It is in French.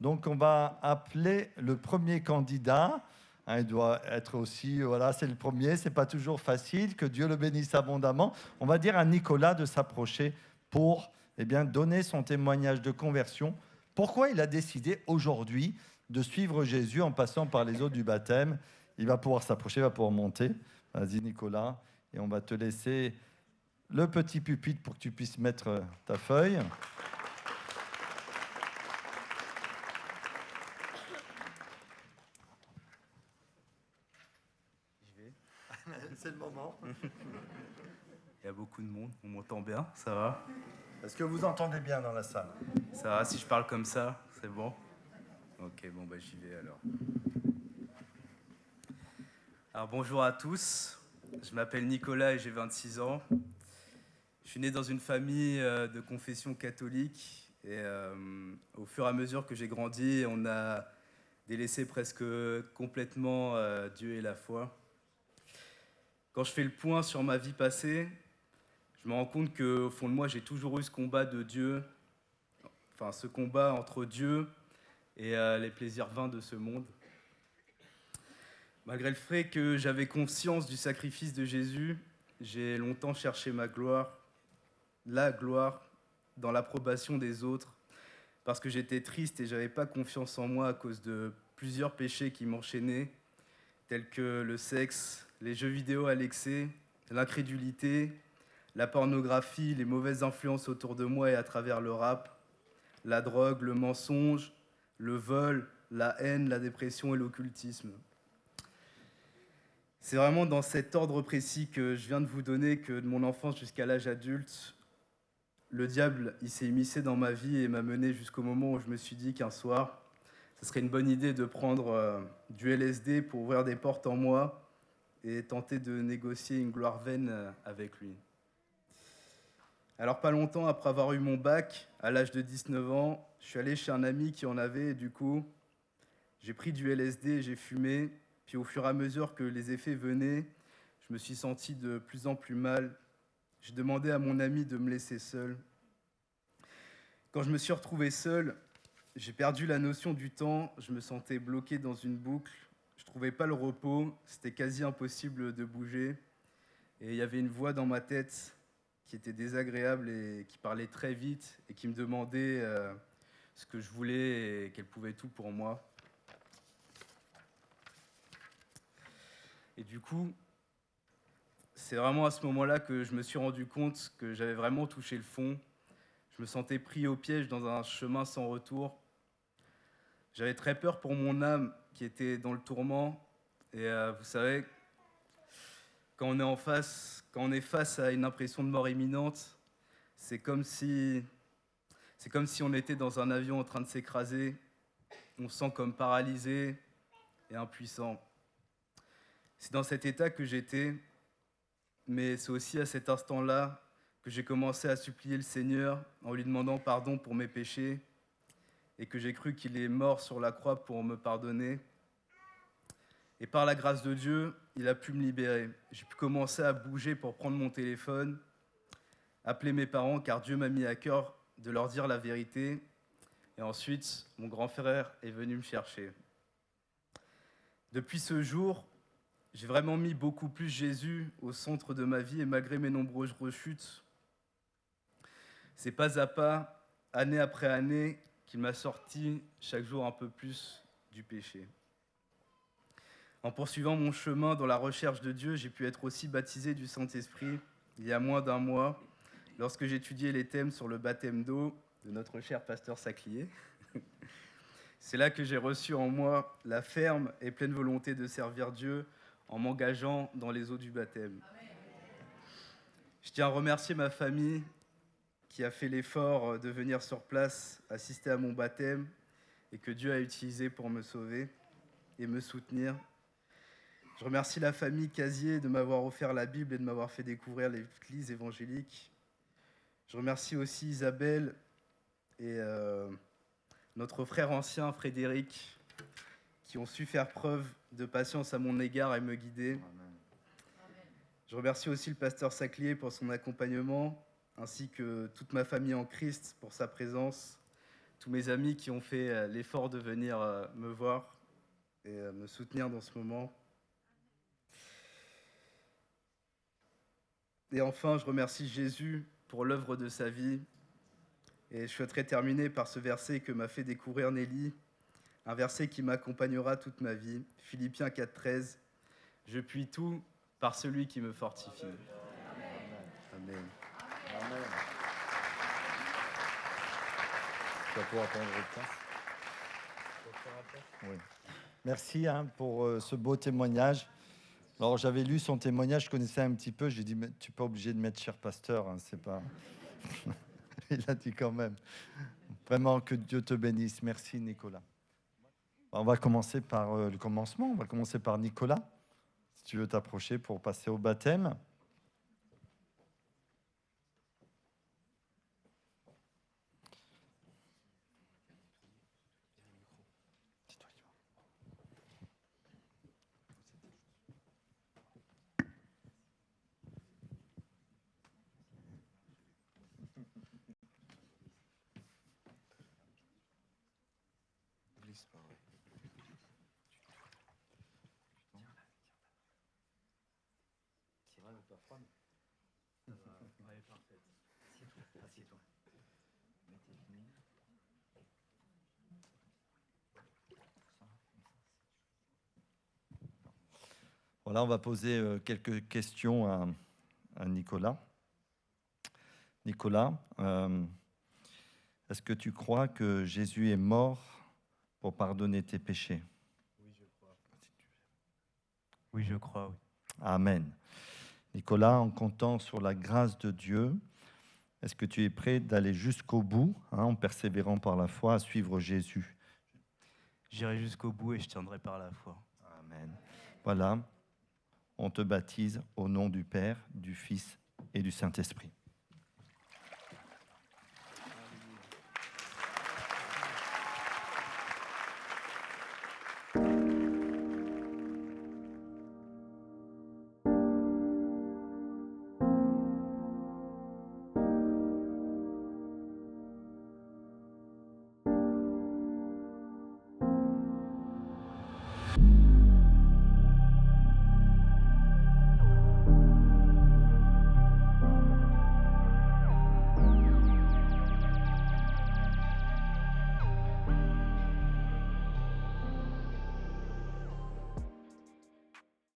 Donc on va appeler le premier candidat. Il doit être aussi, voilà, c'est le premier, c'est pas toujours facile, que Dieu le bénisse abondamment. On va dire à Nicolas de s'approcher pour donner son témoignage de conversion. Pourquoi il a décidé aujourd'hui de suivre Jésus en passant par les eaux du baptême? Il va pouvoir s'approcher, il va pouvoir monter. Vas-y Nicolas, et on va te laisser le petit pupitre pour que tu puisses mettre ta feuille. C'est le moment. Il y a beaucoup de monde, on m'entend bien, ça va? Est-ce que vous entendez bien dans la salle? Ça va, si je parle comme ça, c'est bon? Ok, bon bah j'y vais alors. Alors bonjour à tous, je m'appelle Nicolas et j'ai 26 ans. Je suis né dans une famille de confession catholique et au fur et à mesure que j'ai grandi, on a délaissé presque complètement Dieu et la foi. Quand je fais le point sur ma vie passée, je me rends compte qu'au fond de moi, j'ai toujours eu ce combat de Dieu, enfin ce combat entre Dieu et les plaisirs vains de ce monde. Malgré le fait que j'avais conscience du sacrifice de Jésus, j'ai longtemps cherché ma gloire, la gloire, dans l'approbation des autres, parce que j'étais triste et j'avais pas confiance en moi à cause de plusieurs péchés qui m'enchaînaient, tels que le sexe, les jeux vidéo à l'excès, l'incrédulité, la pornographie, les mauvaises influences autour de moi et à travers le rap, la drogue, le mensonge, le vol, la haine, la dépression et l'occultisme. C'est vraiment dans cet ordre précis que je viens de vous donner que de mon enfance jusqu'à l'âge adulte, le diable il s'est immiscé dans ma vie et m'a mené jusqu'au moment où je me suis dit qu'un soir, ce serait une bonne idée de prendre du LSD pour ouvrir des portes en moi et tenter de négocier une gloire vaine avec lui. Alors pas longtemps après avoir eu mon bac, à l'âge de 19 ans, je suis allé chez un ami qui en avait et du coup, j'ai pris du LSD, j'ai fumé, puis au fur et à mesure que les effets venaient, je me suis senti de plus en plus mal. J'ai demandé à mon ami de me laisser seul. Quand je me suis retrouvé seul, j'ai perdu la notion du temps, je me sentais bloqué dans une boucle, je ne trouvais pas le repos, c'était quasi impossible de bouger. Et il y avait une voix dans ma tête qui était désagréable et qui parlait très vite et qui me demandait ce que je voulais et qu'elle pouvait tout pour moi. Et du coup, c'est vraiment à ce moment-là que je me suis rendu compte que j'avais vraiment touché le fond. Je me sentais pris au piège dans un chemin sans retour. J'avais très peur pour mon âme qui était dans le tourment. Et vous savez, quand on est face à une impression de mort imminente, c'est comme si on était dans un avion en train de s'écraser. On se sent comme paralysé et impuissant. C'est dans cet état que j'étais, mais c'est aussi à cet instant-là que j'ai commencé à supplier le Seigneur en lui demandant pardon pour mes péchés et que j'ai cru qu'il est mort sur la croix pour me pardonner. Et par la grâce de Dieu, il a pu me libérer. J'ai pu commencer à bouger pour prendre mon téléphone, appeler mes parents car Dieu m'a mis à cœur de leur dire la vérité. Et ensuite, mon grand frère est venu me chercher. Depuis ce jour, j'ai vraiment mis beaucoup plus Jésus au centre de ma vie et malgré mes nombreuses rechutes, c'est pas à pas, année après année, qu'il m'a sorti chaque jour un peu plus du péché. En poursuivant mon chemin dans la recherche de Dieu, j'ai pu être aussi baptisé du Saint-Esprit il y a moins d'un mois, lorsque j'étudiais les thèmes sur le baptême d'eau de notre cher pasteur Saclier. C'est là que j'ai reçu en moi la ferme et pleine volonté de servir Dieu en m'engageant dans les eaux du baptême. Je tiens à remercier ma famille qui a fait l'effort de venir sur place assister à mon baptême et que Dieu a utilisé pour me sauver et me soutenir. Je remercie la famille Casier de m'avoir offert la Bible et de m'avoir fait découvrir l'église évangélique. Je remercie aussi Isabelle et notre frère ancien Frédéric qui ont su faire preuve de patience à mon égard et me guider. Amen. Je remercie aussi le pasteur Saclier pour son accompagnement, ainsi que toute ma famille en Christ pour sa présence. tous mes amis qui ont fait l'effort de venir me voir et me soutenir dans ce moment. Et enfin, je remercie Jésus pour l'œuvre de sa vie. Et je souhaiterais terminer par ce verset que m'a fait découvrir Nelly, un verset qui m'accompagnera toute ma vie. Philippiens 4,13. Je puis tout par celui qui me fortifie. Amen. Amen. Tu vas pouvoir prendre votre place. Oui. Merci pour ce beau témoignage. Alors, j'avais lu son témoignage, je connaissais un petit peu. J'ai dit, mais tu n'es pas obligé de mettre cher pasteur, c'est pas. Il a dit quand même. Vraiment, que Dieu te bénisse. Merci, Nicolas. On va commencer par le commencement. On va commencer par Nicolas. Si tu veux t'approcher pour passer au baptême. Voilà, on va poser quelques questions à Nicolas. Nicolas, est-ce que tu crois que Jésus est mort pour pardonner tes péchés? Oui, je crois. Oui, je crois, oui. Amen. Nicolas, en comptant sur la grâce de Dieu, est-ce que tu es prêt d'aller jusqu'au bout, en persévérant par la foi, à suivre Jésus? J'irai jusqu'au bout et je tiendrai par la foi. Amen. Voilà, on te baptise au nom du Père, du Fils et du Saint-Esprit.